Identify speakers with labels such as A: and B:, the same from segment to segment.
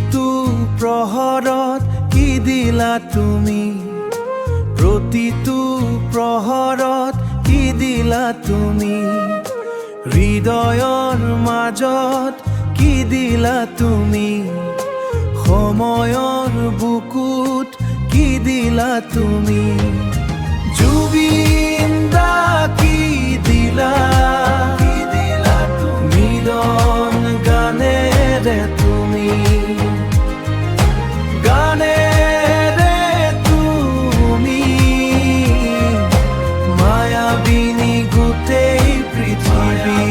A: প্ৰতিটো প্ৰহৰত কি দিলা তুমি, প্ৰতিটো প্ৰহৰত কি দিলা তুমি, হৃদয়ৰ মাজত কি দিলা তুমি, সময়ৰ বুকুত কি দিলা তুমি, জুবিন দা কি দিলা, মিলন গানেৰে তুমি, গানেৰে তুমি, মায়াবিনী গোটেই পৃথিৱী,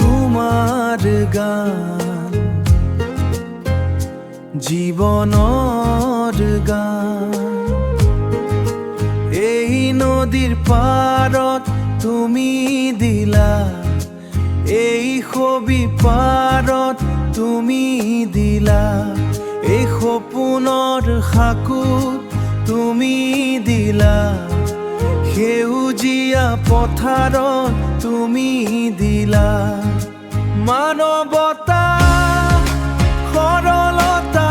A: তোমাৰ গান জীৱনৰ গান, এই নদীৰ পাৰত তুমি দিলা, এই ছবি পাৰত তুমি দিলা, এই সপোনৰ সাকুত তুমি দিলা, সেউজীয়া পথাৰত তুমি দিলা, মানৱতা সৰলতা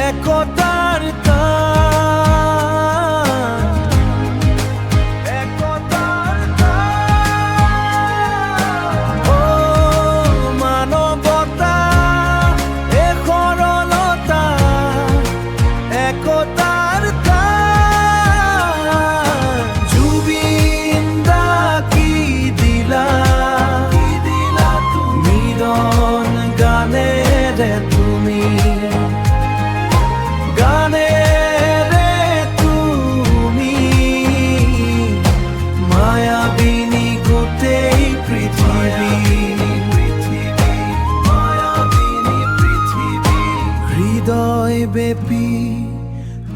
A: একতাৰ টান, একতাৰ টান, অ মানৱতা এ সৰলতা একতাৰ টান, জুবিন দা কি দিলা, মিলন গানেৰে তুমি, গানেৰে তুমি, মায়াবিনী গোটেই পৃথিৱী, হৃদয় বেপী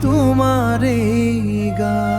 A: তোমাৰে গান।